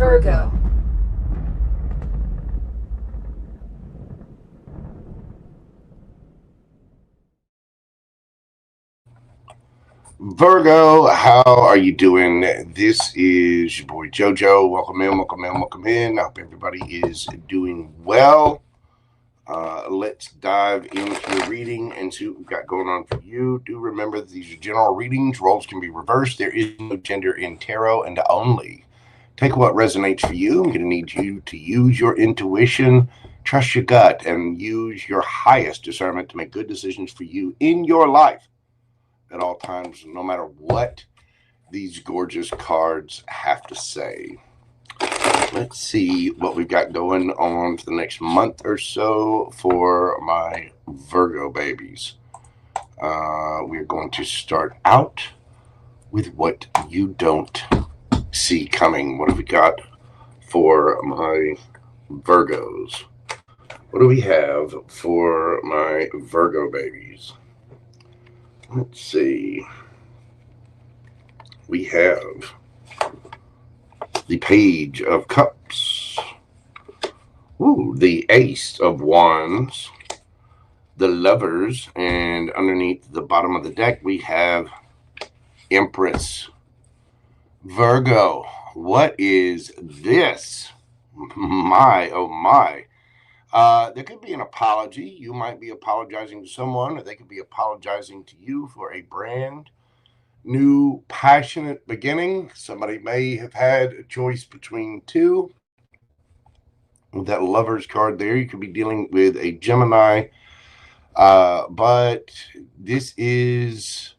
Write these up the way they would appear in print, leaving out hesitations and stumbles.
Virgo. Virgo, how are you doing? This is your boy Jojo. Welcome in, welcome in, welcome in. I hope everybody is doing well. Let's dive into your reading and see what we've got going on for you. Do remember that these are general readings. Roles can be reversed. There is no gender in tarot, and only take what resonates for you. I'm going to need you to use your intuition, trust your gut, and use your highest discernment to make good decisions for you in your life at all times, no matter what these gorgeous cards have to say. Let's see what we've got going on for the next month or so for my Virgo babies. We're going to start out with what you don't see coming. What have we got for my Virgos? What do we have for my Virgo babies? Let's see. We have the Page of Cups. Ooh, the Ace of Wands. The Lovers. And underneath the bottom of the deck, we have Empress. Virgo, what is this? My, oh my. There could be an apology. You might be apologizing to someone, or they could be apologizing to you for a brand new passionate beginning. Somebody may have had a choice between two. With that Lovers card there, you could be dealing with a Gemini, but this is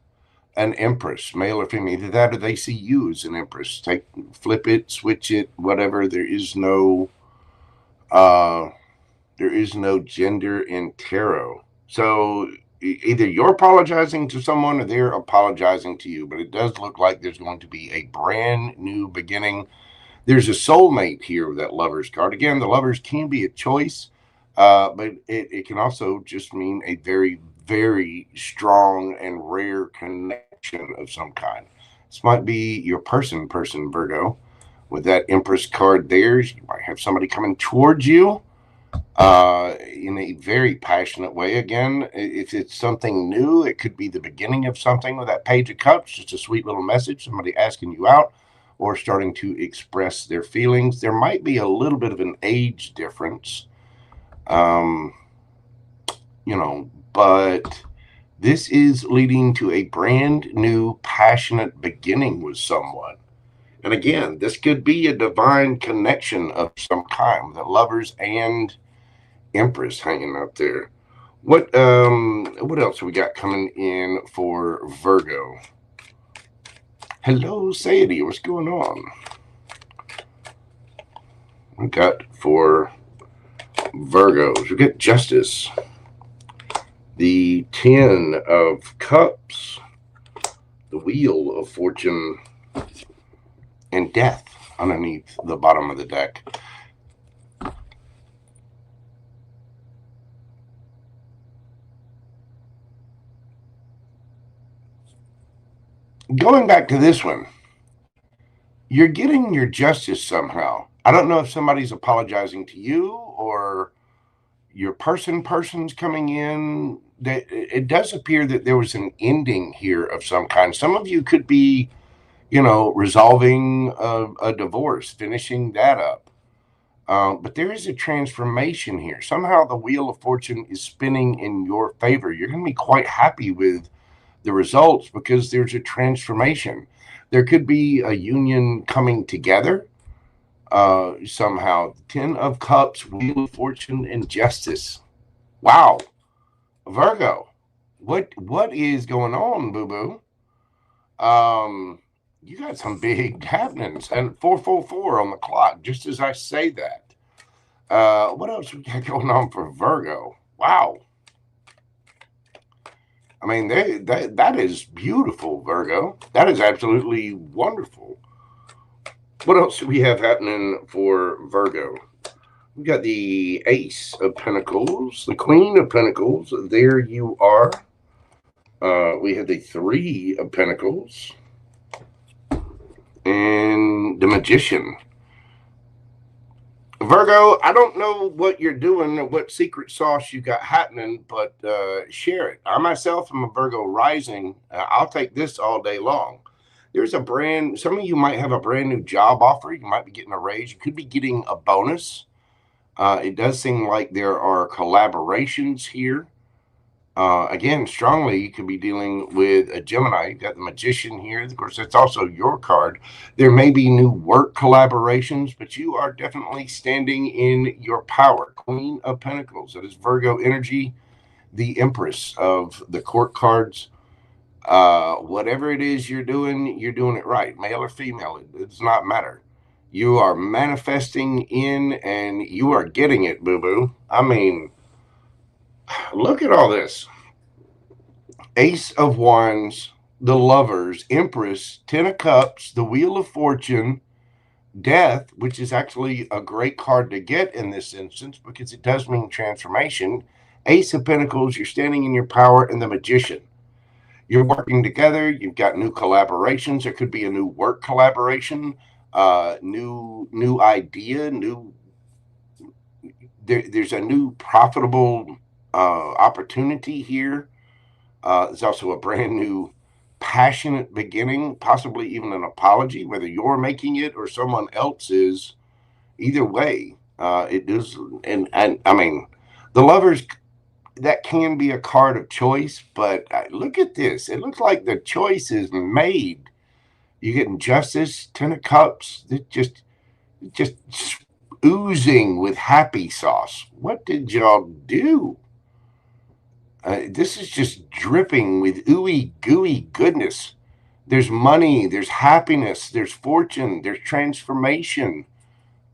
an Empress, male or female. Either that or they see you as an Empress. Flip it, switch it, whatever. There is no gender in tarot. So either you're apologizing to someone or they're apologizing to you, but it does look like there's going to be a brand new beginning. There's a soulmate here with that Lovers card. Again, the Lovers can be a choice, but it can also just mean a very, very strong and rare connection of some kind. This might be your person, Virgo. With that Empress card there, you might have somebody coming towards you in a very passionate way. Again, if it's something new, it could be the beginning of something with that Page of Cups, just a sweet little message, somebody asking you out or starting to express their feelings. There might be a little bit of an age difference, but this is leading to a brand new passionate beginning with someone. And again, this could be a divine connection of some kind, the Lovers and Empress hanging out there. What else we got coming in for Virgo? Hello, Sadie. What's going on? We got for Virgos. We got Justice. The Ten of Cups. The Wheel of Fortune. And Death underneath the bottom of the deck. Going back to this one, you're getting your justice somehow. I don't know if somebody's apologizing to you or your person's coming in. It does appear that there was an ending here of some kind. Some of you could be, resolving a divorce, finishing that up. But there is a transformation here. Somehow the Wheel of Fortune is spinning in your favor. You're going to be quite happy with the results because there's a transformation. There could be a union coming together somehow. 10 of Cups, Wheel of Fortune, and Justice. Wow. Virgo, what is going on, boo-boo? You got some big happenings. And 444 on the clock, just as I say that. What else we got going on for Virgo? Wow. I mean, that is beautiful, Virgo. That is absolutely wonderful. What else do we have happening for Virgo? We got the Ace of Pentacles, the Queen of Pentacles. There you are. We have the Three of Pentacles and the Magician. Virgo, I don't know what you're doing or what secret sauce you got happening, but share it. I myself am a Virgo rising. I'll take this all day long. Some of you might have a brand new job offer. You might be getting a raise. You could be getting a bonus. It does seem like there are collaborations here. Again, strongly, you could be dealing with a Gemini. You've got the Magician here. Of course, that's also your card. There may be new work collaborations, but you are definitely standing in your power. Queen of Pentacles. That is Virgo energy, the Empress of the court cards. Whatever it is you're doing it right. Male or female, it does not matter. You are manifesting in and you are getting it, boo-boo. I mean, look at all this. Ace of Wands, the Lovers, Empress, Ten of Cups, the Wheel of Fortune, Death, which is actually a great card to get in this instance because it does mean transformation. Ace of Pentacles, you're standing in your power, and the Magician. You're working together. You've got new collaborations. There could be a new work collaboration, new idea, there's a new profitable opportunity here. There's also a brand new passionate beginning, possibly even an apology, whether you're making it or someone else is. Either way, it does. And I mean, the Lovers, that can be a card of choice, but look at this. It looks like the choice is made. You're getting Justice, Ten of Cups. It just oozing with happy sauce. What did y'all do? This is just dripping with ooey gooey goodness. There's money, there's happiness, there's fortune, there's transformation.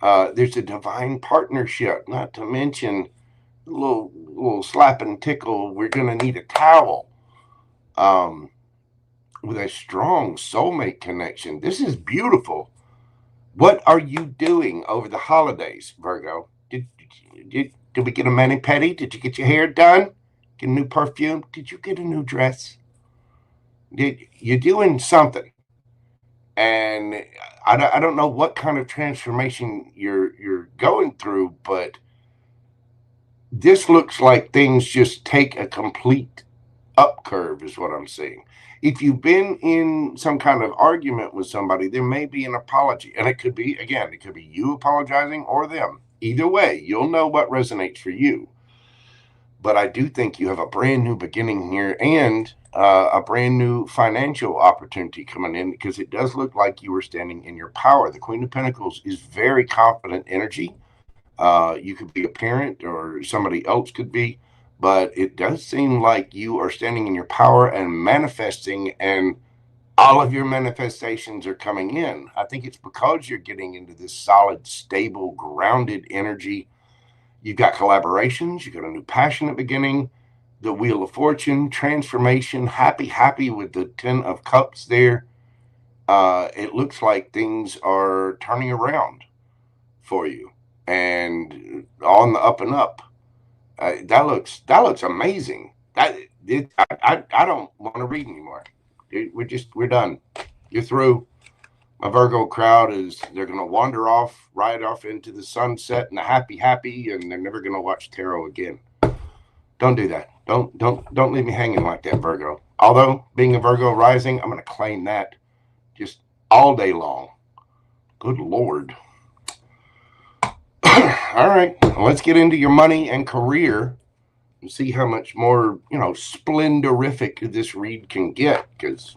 There's a divine partnership, not to mention a little slap and tickle. We're going to need a towel. With a strong soulmate connection. This is beautiful. What are you doing over the holidays, Virgo? Did we get a mani-pedi? Did you get your hair done? Get a new perfume? Did you get a new dress? You're doing something. And I don't know what kind of transformation you're going through, but this looks like things just take a complete up curve is what I'm seeing. If you've been in some kind of argument with somebody, there may be an apology. And it could be, again, it could be you apologizing or them. Either way, you'll know what resonates for you. But I do think you have a brand new beginning here and a brand new financial opportunity coming in, because it does look like you are standing in your power. The Queen of Pentacles is very confident energy. You could be a parent or somebody else could be, but it does seem like you are standing in your power and manifesting, and all of your manifestations are coming in. I think it's because you're getting into this solid, stable, grounded energy. You've got collaborations, you've got a new passionate beginning, the Wheel of Fortune, transformation, happy with the Ten of Cups there. It looks like things are turning around for you and on the up and up. That looks amazing. I don't want to read anymore. We're done. You're through. My Virgo crowd they're going to wander off, right off into the sunset and the happy, and they're never going to watch tarot again. Don't do that. Don't leave me hanging like that, Virgo. Although being a Virgo rising, I'm going to claim that just all day long. Good Lord. All right, let's get into your money and career and see how much more, splendorific this read can get, because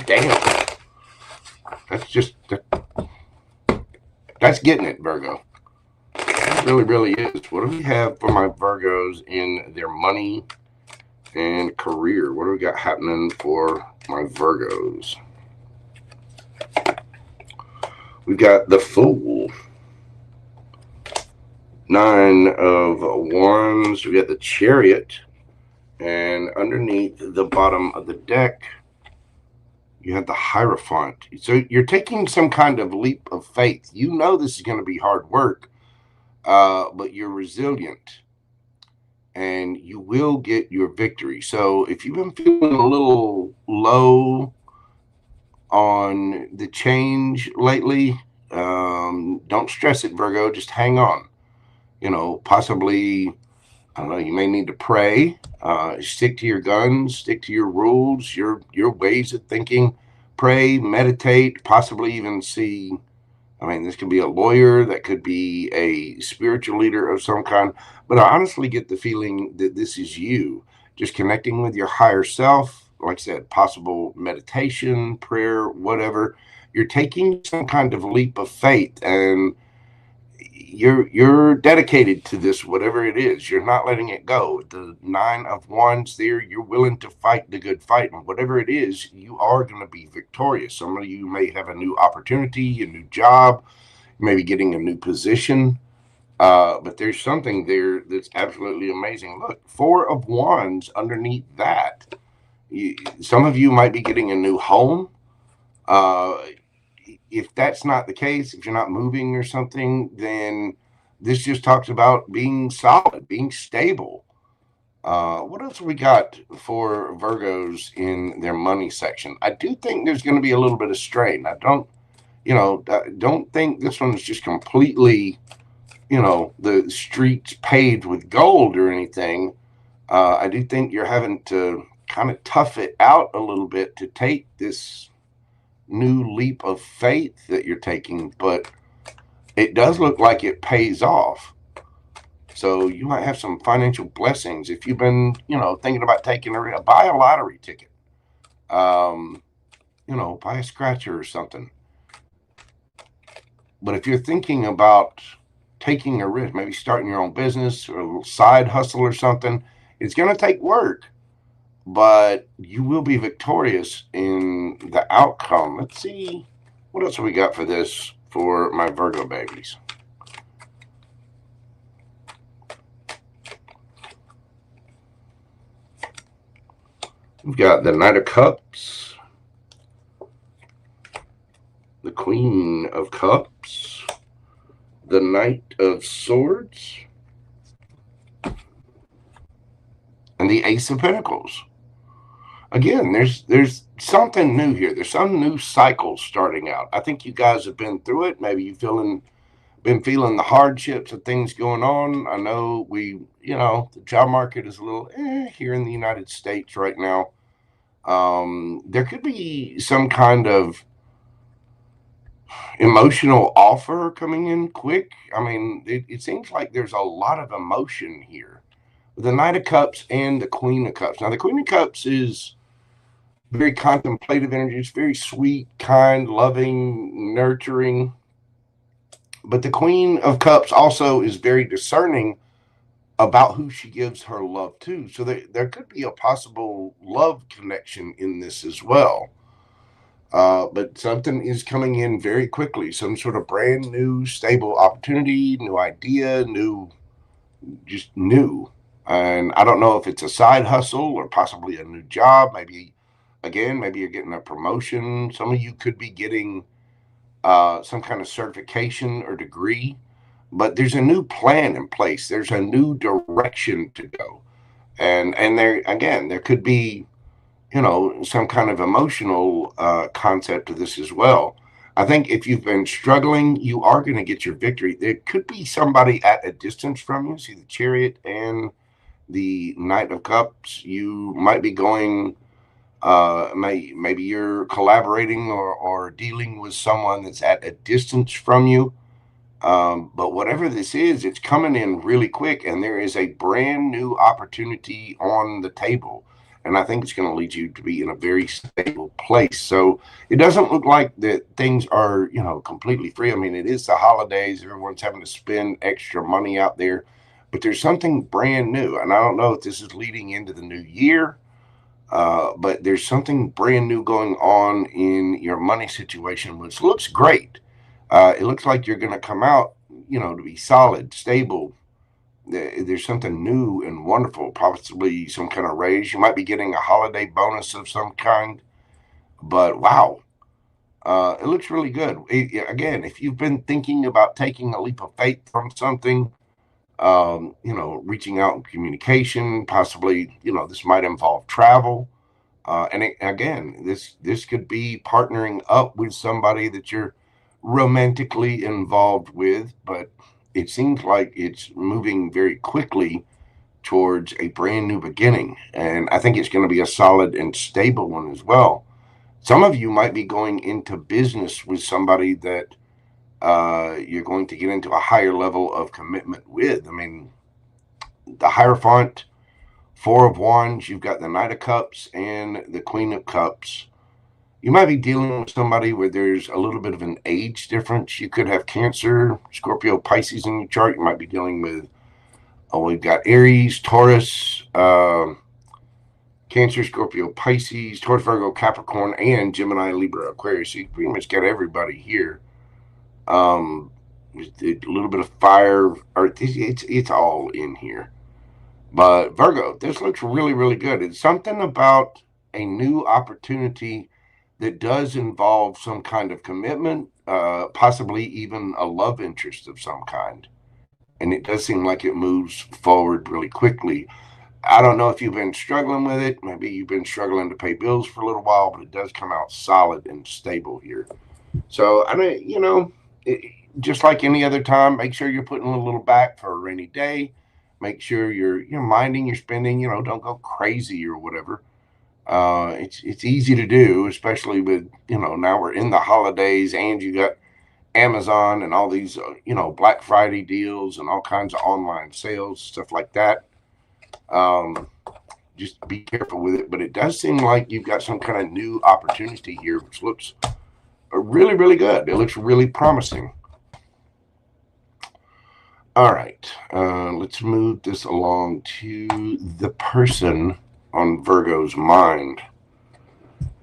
damn, that's getting it, Virgo. It really is. What do we have for my Virgos in their money and career? What do we got happening for my Virgos? We've got the Fool. Nine of Wands. We got the Chariot. And underneath the bottom of the deck, you have the Hierophant. So you're taking some kind of leap of faith. You know this is going to be hard work, but you're resilient. And you will get your victory. So if you've been feeling a little low on the change lately, Don't stress it, Virgo. Just hang on. Possibly, I don't know, you may need to pray. Stick to your guns, stick to your rules, your ways of thinking. Pray, meditate, possibly even see. I mean, this could be a lawyer, that could be a spiritual leader of some kind. But I honestly get the feeling that this is you just connecting with your higher self. Like I said, possible meditation, prayer, whatever. You're taking some kind of leap of faith, and you're dedicated to this, whatever it is. You're not letting it go. The 9 of Wands there, you're willing to fight the good fight, and whatever it is, you are going to be victorious. Some of you may have a new opportunity, a new job, maybe getting a new position, but there's something there that's absolutely amazing. Look, 4 of Wands underneath that. Some of you might be getting a new home. If that's not the case, if you're not moving or something, then this just talks about being solid, being stable. What else we got for Virgos in their money section? I do think there's going to be a little bit of strain. I don't think this one's just completely, the streets paved with gold or anything. I do think you're having to kind of tough it out a little bit to take this new leap of faith that you're taking, but it does look like it pays off. So you might have some financial blessings if you've been, thinking about taking buy a lottery ticket, buy a scratcher or something. But if you're thinking about taking a risk, maybe starting your own business or a little side hustle or something, it's going to take work, but you will be victorious in the outcome. Let's see, what else have we got for this for my Virgo babies? We've got the Knight of Cups, the Queen of Cups, the Knight of Swords, and the Ace of Pentacles. Again, there's something new here. There's some new cycle starting out. I think you guys have been through it. Maybe you've been feeling the hardships of things going on. I know the job market is a little here in the United States right now. There could be some kind of emotional offer coming in quick. I mean, it seems like there's a lot of emotion here. The Knight of Cups and the Queen of Cups. Now, the Queen of Cups is very contemplative energy. It's very sweet, kind, loving, nurturing. But the Queen of Cups also is very discerning about who she gives her love to. So there could be a possible love connection in this as well. But something is coming in very quickly. Some sort of brand new, stable opportunity, new idea, just new. And I don't know if it's a side hustle or possibly a new job. Maybe you're getting a promotion. Some of you could be getting some kind of certification or degree, but there's a new plan in place. There's a new direction to go. And there could be, some kind of emotional concept to this as well. I think if you've been struggling, you are going to get your victory. There could be somebody at a distance from you. See the Chariot and the Knight of Cups. You might be going, maybe you're collaborating or dealing with someone that's at a distance from you. But whatever this is, it's coming in really quick, and there is a brand new opportunity on the table. And I think it's going to lead you to be in a very stable place. So it doesn't look like that things are, completely free. I mean, it is the holidays. Everyone's having to spend extra money out there. But there's something brand new. And I don't know if this is leading into the new year, but there's something brand new going on in your money situation, which looks great. It looks like you're going to come out, to be solid, stable. There's something new and wonderful, possibly some kind of raise. You might be getting a holiday bonus of some kind. But wow, it looks really good. Again, if you've been thinking about taking a leap of faith from something, reaching out in communication, possibly, this might involve travel. Again, this could be partnering up with somebody that you're romantically involved with, but it seems like it's moving very quickly towards a brand new beginning. And I think it's going to be a solid and stable one as well. Some of you might be going into business with somebody that you're going to get into a higher level of commitment with. I mean, the Hierophant, Four of Wands, you've got the Knight of Cups and the Queen of Cups. You might be dealing with somebody where there's a little bit of an age difference. You could have Cancer, Scorpio, Pisces in your chart. You might be dealing with, we've got Aries, Taurus, Cancer, Scorpio, Pisces, Taurus, Virgo, Capricorn, and Gemini, Libra, Aquarius. So you pretty much got everybody here. A little bit of fire, earth, it's all in here. But Virgo, this looks really, really good. It's something about a new opportunity that does involve some kind of commitment, possibly even a love interest of some kind. And it does seem like it moves forward really quickly. I don't know if you've been struggling with it. Maybe you've been struggling to pay bills for a little while, but it does come out solid and stable here. So, I mean, just like any other time, make sure you're putting a little back for a rainy day. Make sure you're minding your spending. Don't go crazy or whatever. It's easy to do, especially with now we're in the holidays and you got Amazon and all these Black Friday deals and all kinds of online sales, stuff like that. Just be careful with it. But it does seem like you've got some kind of new opportunity here, which looks really, really good. It looks really promising. All right, let's move this along to the person on Virgo's mind.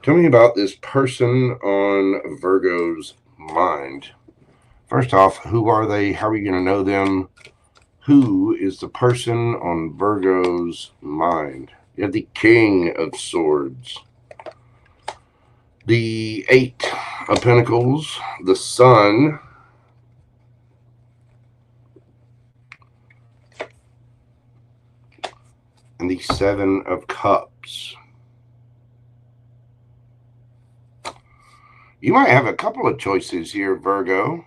Tell me about this person on Virgo's mind. First off, who are they? How are you going to know them? Who is the person on Virgo's mind? You have the King of Swords, the Eight of Pentacles, the Sun, and the Seven of Cups. You might have a couple of choices here, Virgo.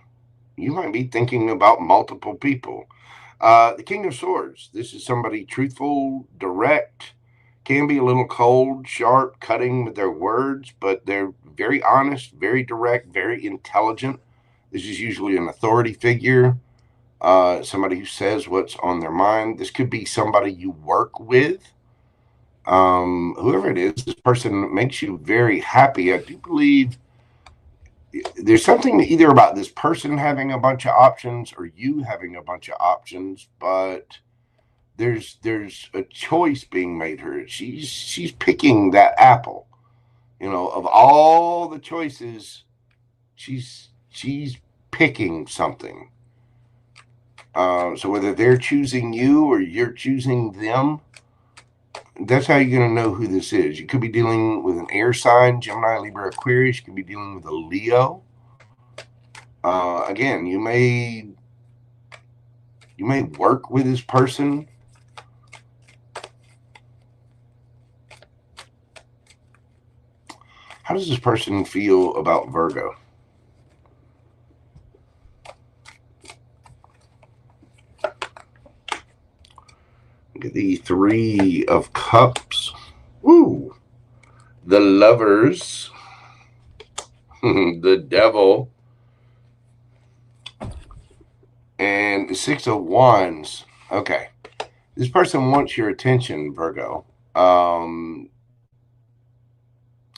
You might be thinking about multiple people. The King of Swords. This is somebody truthful, direct, can be a little cold, sharp, cutting with their words, but they're very honest, very direct, very intelligent. This is usually an authority figure, somebody who says what's on their mind. This could be somebody you work with. Whoever it is, this person makes you very happy. I do believe there's something either about this person having a bunch of options or you having a bunch of options, but there's a choice being made here. She's picking that apple. Of all the choices, she's picking something. So whether they're choosing you or you're choosing them, that's how you're going to know who this is. You could be dealing with an air sign, Gemini, Libra, Aquarius. You could be dealing with a Leo. Again, you may work with this person. How does this person feel about Virgo? Look at the Three of Cups. Ooh. The Lovers. The Devil. And the Six of Wands. Okay. This person wants your attention, Virgo.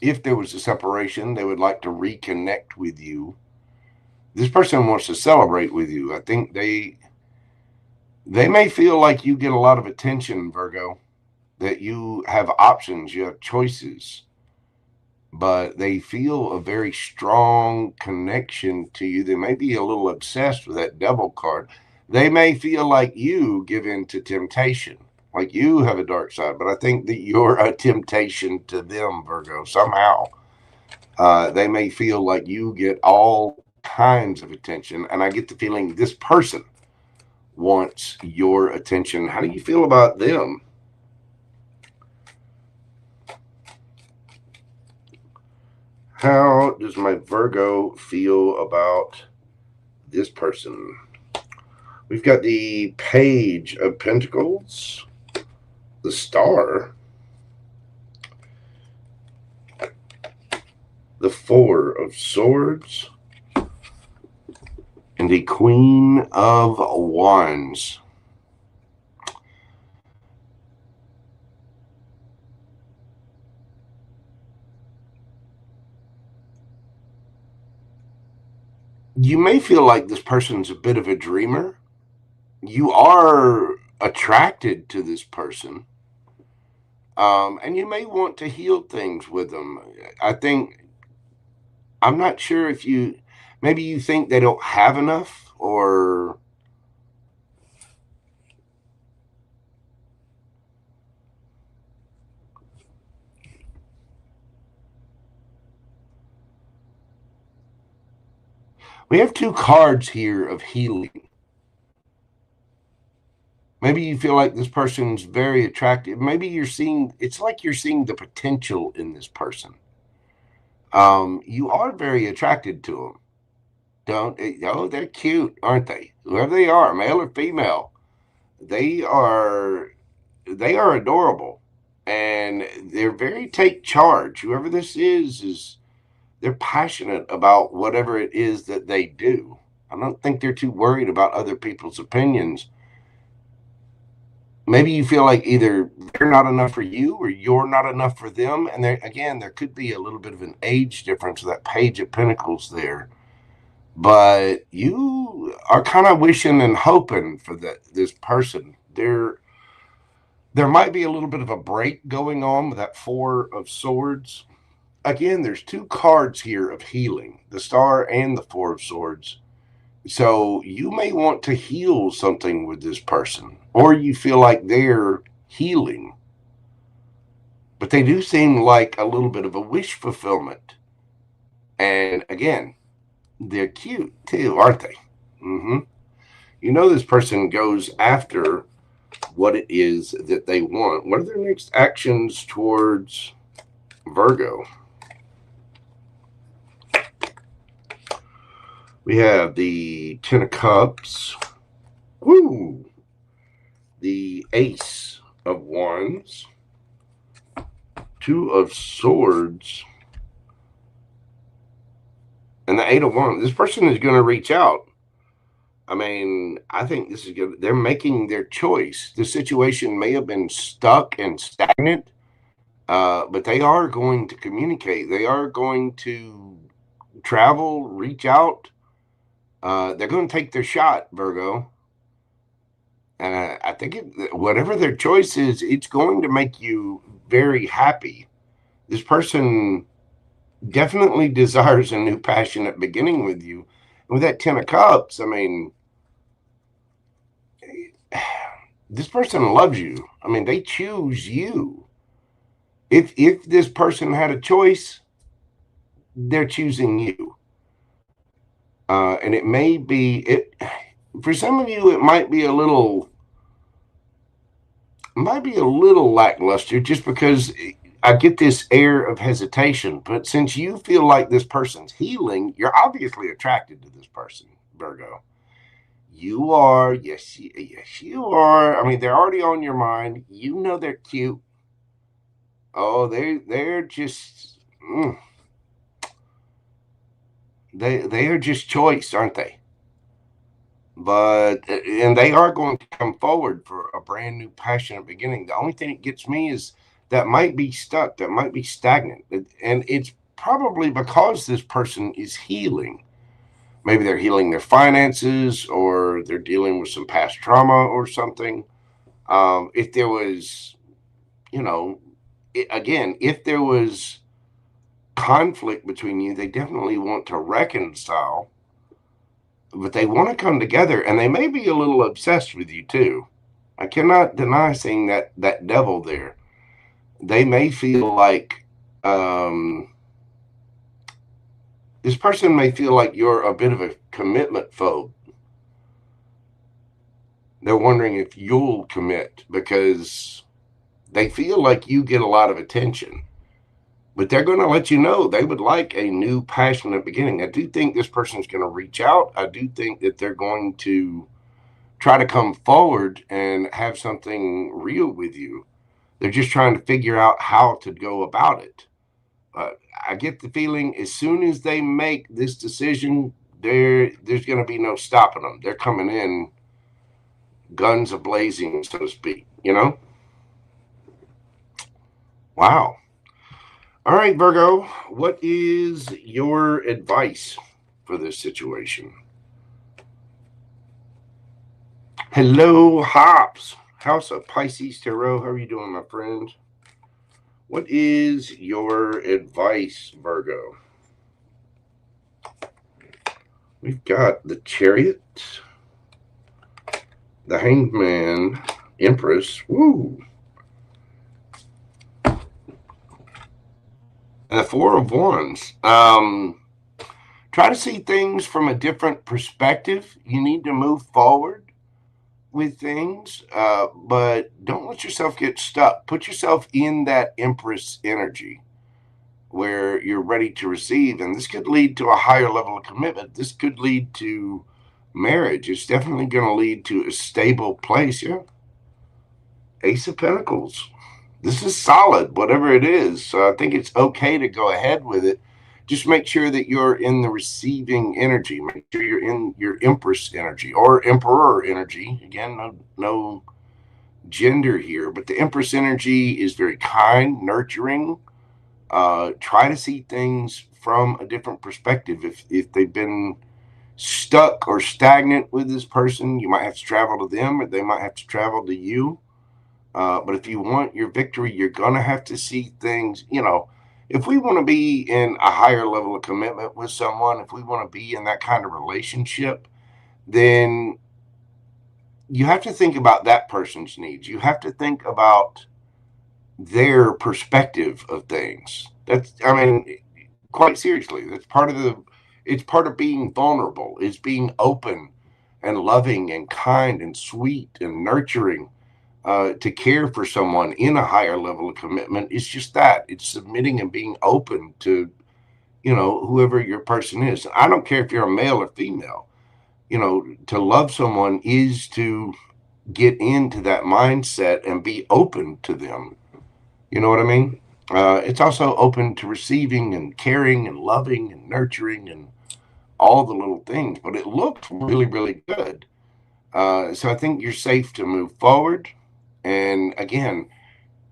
If there was a separation, they would like to reconnect with you. This person wants to celebrate with you. I think they may feel like you get a lot of attention, Virgo, that you have options, you have choices, but they feel a very strong connection to you. They may be a little obsessed with that Devil card. They may feel like you give in to temptation, like you have a dark side, but I think that you're a temptation to them, Virgo, somehow. They may feel like you get all kinds of attention, and I get the feeling this person wants your attention. How do you feel about them? How does my Virgo feel about this person. We've got the Page of Pentacles, the Star, the Four of Swords, and the Queen of Wands. You may feel like this person's a bit of a dreamer. You are attracted to this person. And you may want to heal things with them. I'm not sure if maybe you think they don't have enough, or we have two cards here of healing. Maybe you feel like this person's very attractive. Maybe it's like you're seeing the potential in this person. You are very attracted to them. They're cute, aren't they? Whoever they are, male or female, they are adorable, and they're very take charge. Whoever this is they're passionate about whatever it is that they do. I don't think they're too worried about other people's opinions. Maybe you feel like either they're not enough for you or you're not enough for them. And there could be a little bit of an age difference with that Page of Pentacles there. But you are kind of wishing and hoping for this person. There might be a little bit of a break going on with that Four of Swords. Again, there's two cards here of healing, the Star and the Four of Swords. So you may want to heal something with this person, or you feel like they're healing. But they do seem like a little bit of a wish fulfillment. And again, they're cute too, aren't they? You know, this person goes after what it is that they want. What are their next actions towards Virgo? We have the Ten of Cups, the Ace of Wands, Two of Swords, and the Eight of Wands. This person is going to reach out. I mean, I think this is good. They're making their choice. The situation may have been stuck and stagnant, but they are going to communicate. They are going to travel, reach out. They're going to take their shot, Virgo. And I think whatever their choice is, it's going to make you very happy. This person definitely desires a new passionate beginning with you. And with that Ten of Cups, I mean, this person loves you. I mean, they choose you. If this person had a choice, they're choosing you. And it may be for some of you, it might be a little lackluster, just because I get this air of hesitation. But since you feel like this person's healing, you're obviously attracted to this person, Virgo. You are, yes, you are. I mean, they're already on your mind. You know they're cute. Oh, they're just they are just choice, aren't they? And they are going to come forward for a brand new passionate beginning. The only thing that gets me is that might be stuck, that might be stagnant, and it's probably because this person is healing. Maybe they're healing their finances, or they're dealing with some past trauma or something. If there was, if there was conflict between you, they definitely want to reconcile, but they want to come together, and they may be a little obsessed with you too. I cannot deny seeing that devil there. They may feel like this person may feel like you're a bit of a commitment phobe. They're wondering if you'll commit, because they feel like you get a lot of attention. but they're going to let you know they would like a new passionate beginning. I do think this person's going to reach out. I do think that they're going to try to come forward and have something real with you. They're just trying to figure out how to go about it. I get the feeling as soon as they make this decision, there's going to be no stopping them. They're coming in guns a-blazing, so to speak, you know? Wow. All right, Virgo, what is your advice for this situation? Hello, Hops. House of Pisces Tarot. How are you doing, my friend? What is your advice, Virgo? We've got the Chariot, the Hanged Man, Empress. Woo. And the Four of Wands. Try to see things from a different perspective. You need to move forward with things, but don't let yourself get stuck. Put yourself in that Empress energy where you're ready to receive, and this could lead to a higher level of commitment. This could lead to marriage. It's definitely going to lead to a stable place. Yeah. Ace of Pentacles. This is solid, whatever it is. So I think it's okay to go ahead with it. Just make sure that you're in the receiving energy. Make sure you're in your Empress energy or Emperor energy. Again, no gender here, but the Empress energy is very kind, nurturing. Try to see things from a different perspective. If they've been stuck or stagnant with this person, you might have to travel to them, or they might have to travel to you. But if you want your victory, you're going to have to see things, if we want to be in a higher level of commitment with someone, if we want to be in that kind of relationship, then you have to think about that person's needs. You have to think about their perspective of things. Quite seriously, it's part of being vulnerable, is being open and loving and kind and sweet and nurturing. To care for someone in a higher level of commitment is just that. It's submitting and being open to, whoever your person is. I don't care if you're a male or female. To love someone is to get into that mindset and be open to them. You know what I mean? It's also open to receiving and caring and loving and nurturing and all the little things. But it looked really, really good. So I think you're safe to move forward. And again,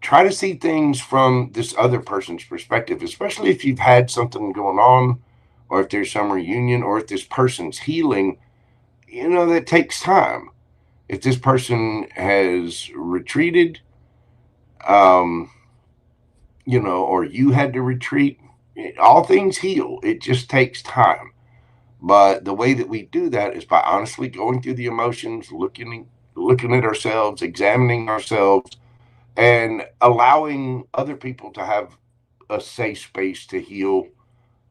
try to see things from this other person's perspective, especially if you've had something going on, or if there's some reunion, or if this person's healing, that takes time. If this person has retreated, or you had to retreat, all things heal. It just takes time. But the way that we do that is by honestly going through the emotions, looking at ourselves, examining ourselves, and allowing other people to have a safe space to heal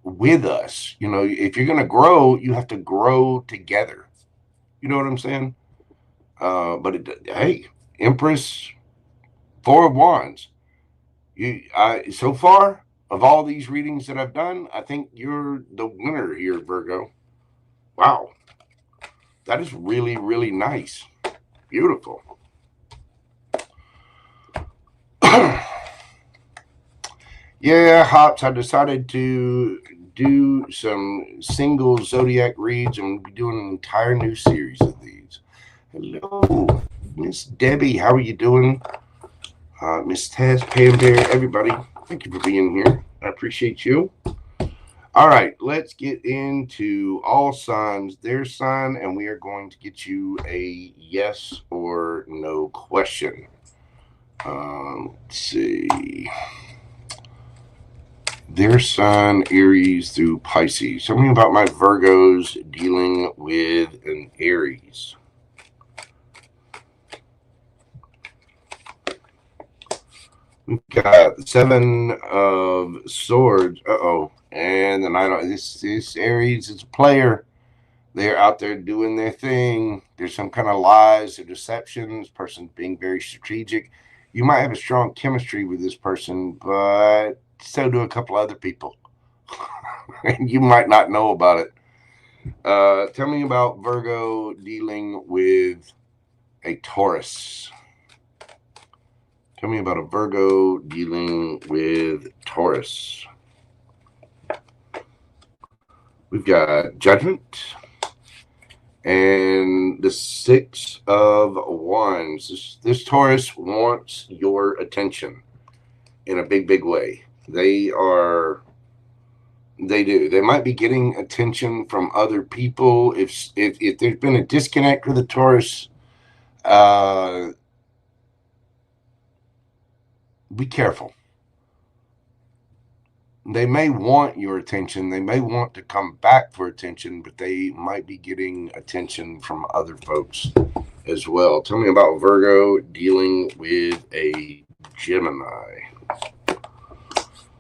with us. If you're going to grow, you have to grow together. You know what I'm saying? Hey, Empress, Four of Wands. So far, of all these readings that I've done, I think you're the winner here, Virgo. Wow. That is really, really nice. Beautiful. Yeah, Hops, I decided to do some single zodiac reads. I'm going to be doing an entire new series of these. Hello, Miss Debbie. How are you doing? Miss Tess, Pam Bear, everybody. Thank you for being here. I appreciate you. All right, let's get into all signs, their sign, and we are going to get you a yes or no question. Let's see. Their sign, Aries through Pisces. Tell me about my Virgos dealing with an Aries. We've got the Seven of Swords. And then this Aries is a player. They're out there doing their thing. There's some kind of lies or deceptions. Person's being very strategic. You might have a strong chemistry with this person, but so do a couple other people. And you might not know about it. Tell me about Virgo dealing with a Taurus. Tell me about a Virgo dealing with Taurus. We've got Judgment and the Six of Wands. This Taurus wants your attention in a big, big way. They do. They might be getting attention from other people. If there's been a disconnect with the Taurus, be careful. They may want your attention. They may want to come back for attention, but they might be getting attention from other folks as well. Tell me about Virgo dealing with a Gemini.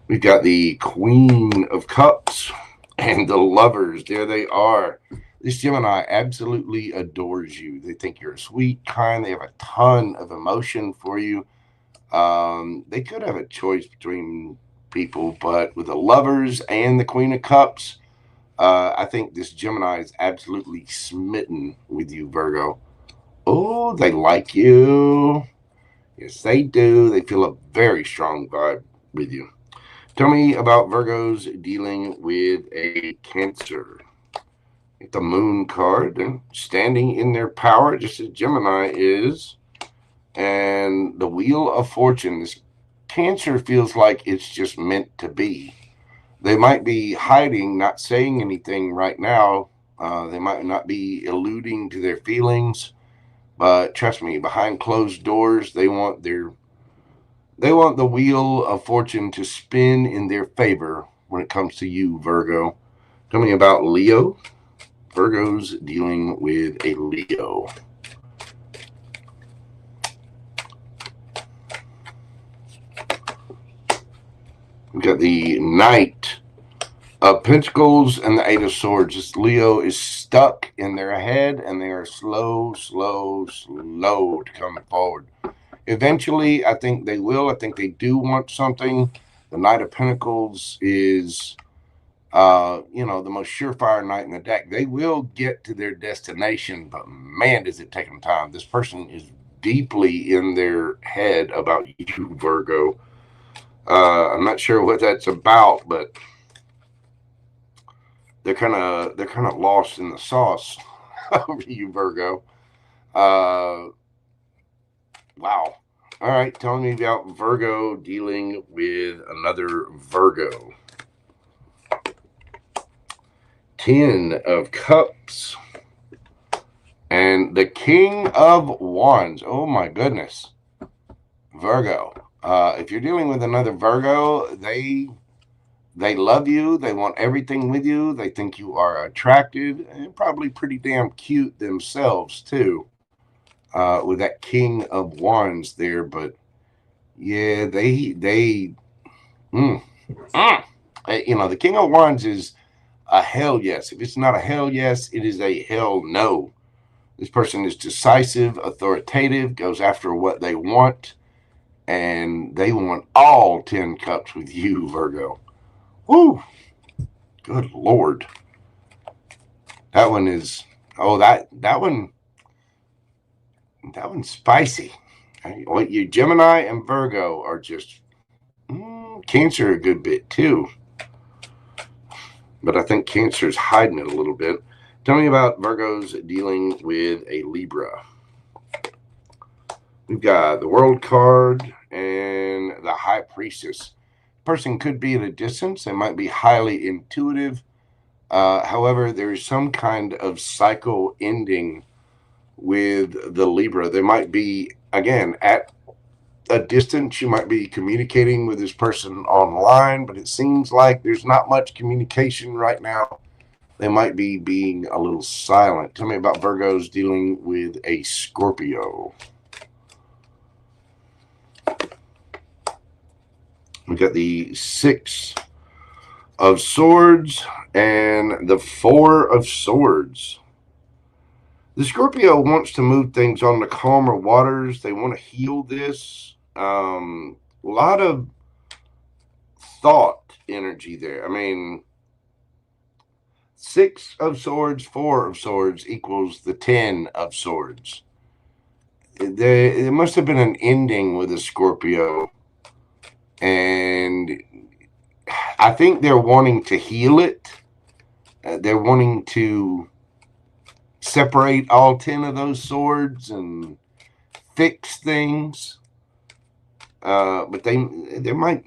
We've got the Queen of Cups and the Lovers. There they are. This Gemini absolutely adores you. They think you're sweet, kind. They have a ton of emotion for you. They could have a choice between people, but with the Lovers and the Queen of Cups, I think this Gemini is absolutely smitten with you, Virgo. Oh, they like you. Yes, they do. They feel a very strong vibe with you. Tell me about Virgos dealing with a Cancer. The Moon card, and standing in their power, just as Gemini is. And the Wheel of Fortune. This Cancer feels like it's just meant to be. They might be hiding, not saying anything right now. They might not be alluding to their feelings. But trust me, behind closed doors, they want the Wheel of Fortune to spin in their favor when it comes to you, Virgo. Tell me about Leo. Virgo's dealing with a Leo. We've got the Knight of Pentacles and the Eight of Swords. This Leo is stuck in their head, and they are slow to come forward. Eventually, I think they will. I think they do want something. The Knight of Pentacles is, the most surefire knight in the deck. They will get to their destination, but man, does it take them time. This person is deeply in their head about you, Virgo. I'm not sure what that's about, but they're kind of lost in the sauce over you, Virgo. Wow. All right, tell me about Virgo dealing with another Virgo. 10 of Cups and the King of Wands. Oh my goodness, Virgo. If you're dealing with another Virgo, they love you. They want everything with you. They think you are attractive and probably pretty damn cute themselves too. With that King of Wands there, but yeah, the King of Wands is a hell yes. If it's not a hell yes, it is a hell no. This person is decisive, authoritative, goes after what they want, and they want all 10 cups with you, Virgo. Woo! Good Lord. That one is, that one's spicy. Well, you Gemini and Virgo are just Cancer a good bit too. But I think Cancer's hiding it a little bit. Tell me about Virgos dealing with a Libra. We've got the World card and the High Priestess. Person could be at a distance. They might be highly intuitive. However, there is some kind of cycle ending with the Libra. They might be, again, at a distance. You might be communicating with this person online, but it seems like there's not much communication right now. They might be being a little silent. Tell me about Virgos dealing with a Scorpio. We've got the 6 of Swords and the 4 of Swords. The Scorpio wants to move things on the calmer waters. They want to heal this. A lot of thought energy there. I mean, 6 of Swords, 4 of Swords equals the 10 of Swords. There must have been an ending with a Scorpio, and I think they're wanting to heal it. They're wanting to separate all 10 of those swords and fix things. But there might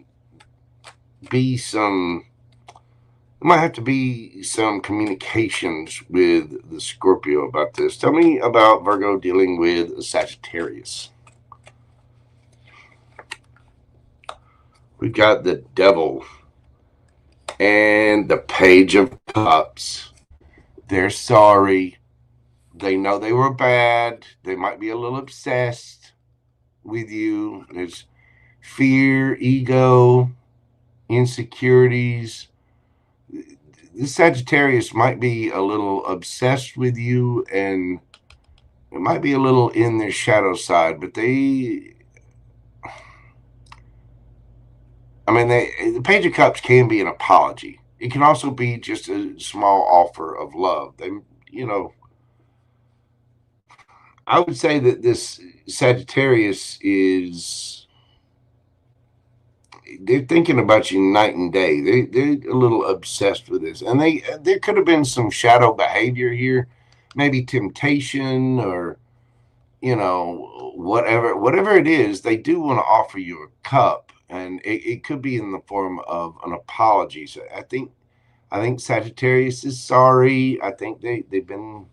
be some, there might have to be some communications with the Scorpio about this. Tell me about Virgo dealing with Sagittarius. We've got the Devil and the Page of Cups. They're sorry. They know they were bad. They might be a little obsessed with you. There's fear, ego, insecurities. This Sagittarius might be a little obsessed with you, and it might be a little in their shadow side, but the Page of Cups can be an apology. It can also be just a small offer of love. I would say that this Sagittarius they're thinking about you night and day. They're a little obsessed with this, and there could have been some shadow behavior here, maybe temptation, or whatever it is. They do want to offer you a cup, and it could be in the form of an apology. So I think Sagittarius is sorry. I think they've been,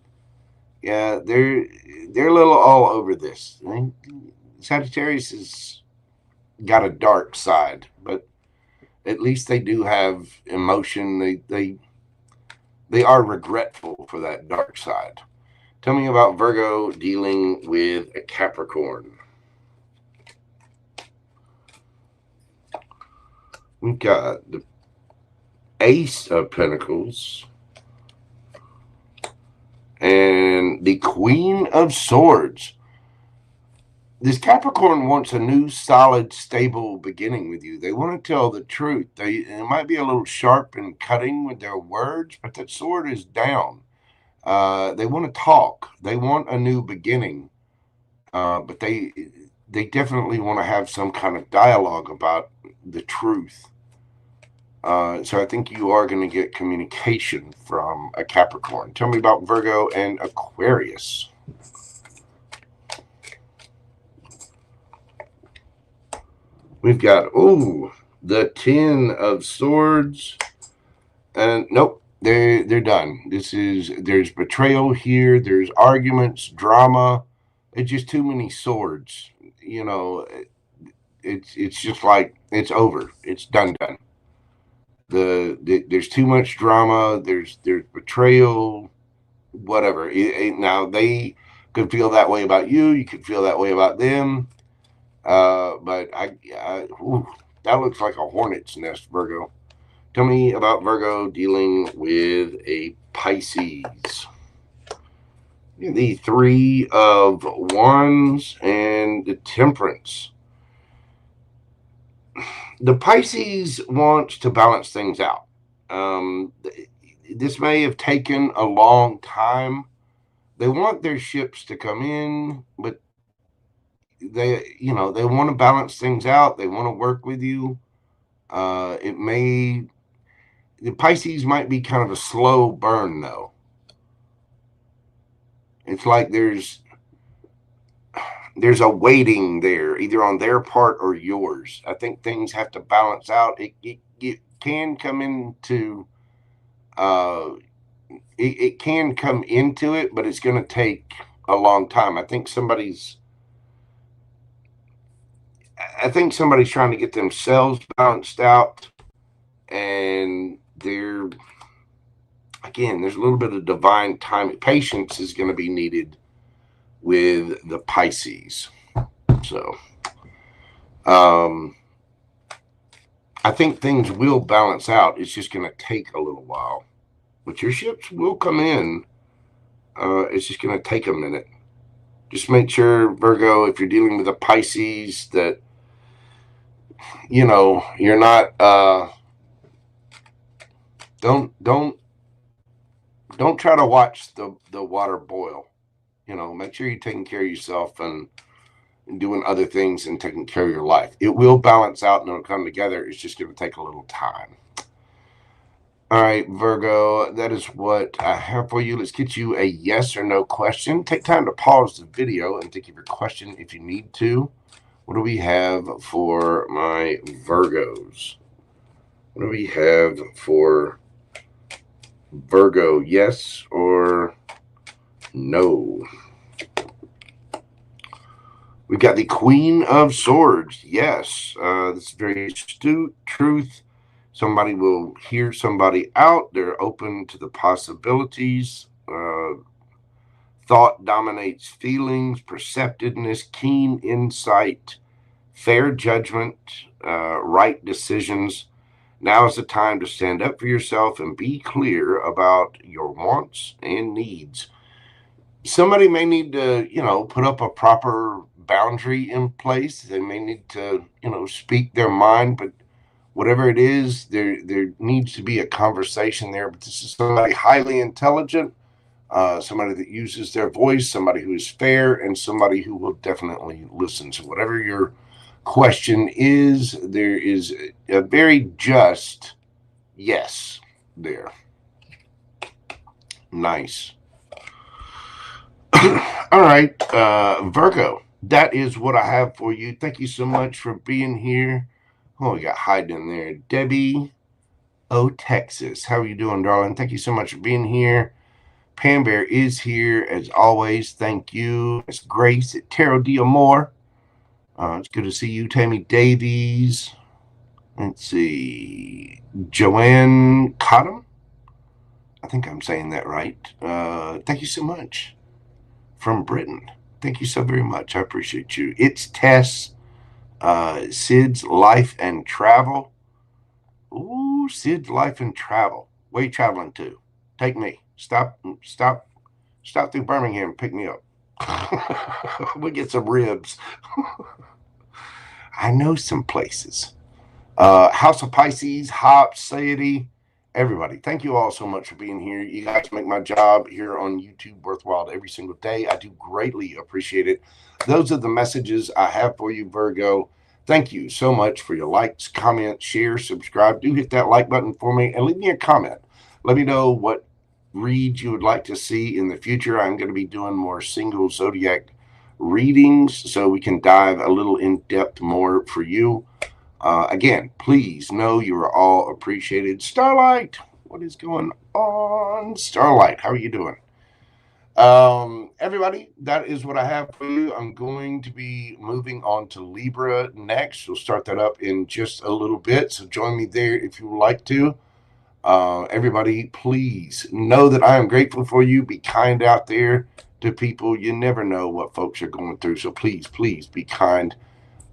yeah, they're a little all over this. Sagittarius is got a dark side, but at least they do have emotion. They are regretful for that dark side. Tell me about Virgo dealing with a Capricorn. We've got the Ace of Pentacles and the Queen of Swords. This Capricorn wants a new, solid, stable beginning with you. They want to tell the truth. It might be a little sharp and cutting with their words, but that sword is down. They want to talk. They want a new beginning, but they definitely want to have some kind of dialogue about the truth. So I think you are going to get communication from a Capricorn. Tell me about Virgo and Aquarius. We've got, the 10 of Swords. And nope, they're done. There's betrayal here. There's arguments, drama. It's just too many swords. It's just like, it's over. It's done. There's too much drama. There's betrayal, whatever. Now, they could feel that way about you. You could feel that way about them. But that looks like a hornet's nest, Virgo. Tell me about Virgo dealing with a Pisces. The 3 of Wands and the Temperance. The Pisces wants to balance things out. This may have taken a long time. They want their ships to come in, but they want to balance things out. They want to work with you. The Pisces might be kind of a slow burn, though. It's like there's a waiting there, either on their part or yours. I think things have to balance out. It can come into it can come into it, but it's going to take a long time. I think somebody's trying to get themselves balanced out, and there's a little bit of divine timing. Patience is going to be needed with the Pisces. So I think things will balance out. It's just going to take a little while, but your ships will come in. It's just going to take a minute. Just make sure, Virgo, if you're dealing with a Pisces, that you know, you're not, don't try to watch the water boil. You know, make sure you're taking care of yourself and doing other things and taking care of your life. It will balance out and it'll come together. It's just going to take a little time. All right, Virgo, that is what I have for you. Let's get you a yes or no question. Take time to pause the video and think of your question if you need to. What do we have for my Virgos? What do we have for Virgo? Yes or no? We've got the Queen of Swords. Yes, this is very astute truth. Somebody will hear somebody out. They're open to the possibilities. Thought dominates feelings, perceptiveness, keen insight, fair judgment, right decisions. Now is the time to stand up for yourself and be clear about your wants and needs. Somebody may need to, you know, put up a proper boundary in place. They may need to, you know, speak their mind, but whatever it is, there needs to be a conversation there. But this is somebody highly intelligent, somebody that uses their voice, somebody who is fair, and somebody who will definitely listen. So whatever your question is, there is a very just yes there. Nice. All right, Virgo, that is what I have for you. Thank you so much for being here. Oh, we got hiding in there. Debbie O, Texas. How are you doing, darling? Thank you so much for being here. Pam Bear is here as always. Thank you. It's Grace at Tarot D'Amore. It's good to see you, Tammy Davies. Let's see. Joanne Cottam. I think I'm saying that right. Thank you so much. From Britain. Thank you so very much. I appreciate you. It's Tess. Sid's Life and Travel. Ooh, Sid's Life and Travel. Where you traveling to? Take me. Stop through Birmingham and pick me up. We'll get some ribs. I know some places. House of Pisces, Hops, Sadie, everybody. Thank you all so much for being here. You guys make my job here on YouTube worthwhile every single day. I do greatly appreciate it. Those are the messages I have for you, Virgo. Thank you so much for your likes, comments, share, subscribe. Do hit that like button for me and leave me a comment. Let me know what reads you would like to see in the future. I'm going to be doing more single zodiac readings so we can dive a little in depth more for you. Again, please know you are all appreciated. Starlight, what is going on? Starlight, how are you doing? Everybody, that is what I have for you. I'm going to be moving on to Libra next. We'll start that up in just a little bit, so join me there if you would like to. Everybody, please know that I am grateful for you. Be kind out there to people. You never know what folks are going through, so please be kind.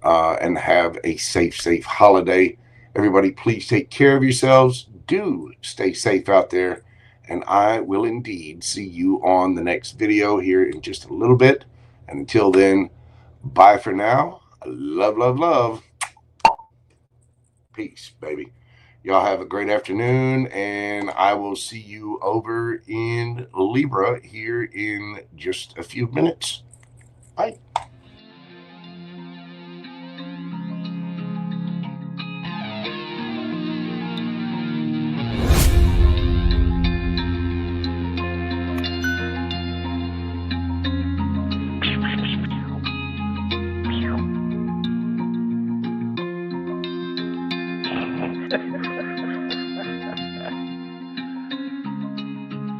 And have a safe holiday. Everybody, please take care of yourselves. Do stay safe out there. And I will indeed see you on the next video here in just a little bit. And until then, bye for now. Love. Peace, baby. Y'all have a great afternoon. And I will see you over in Libra here in just a few minutes. Bye.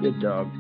Good dog.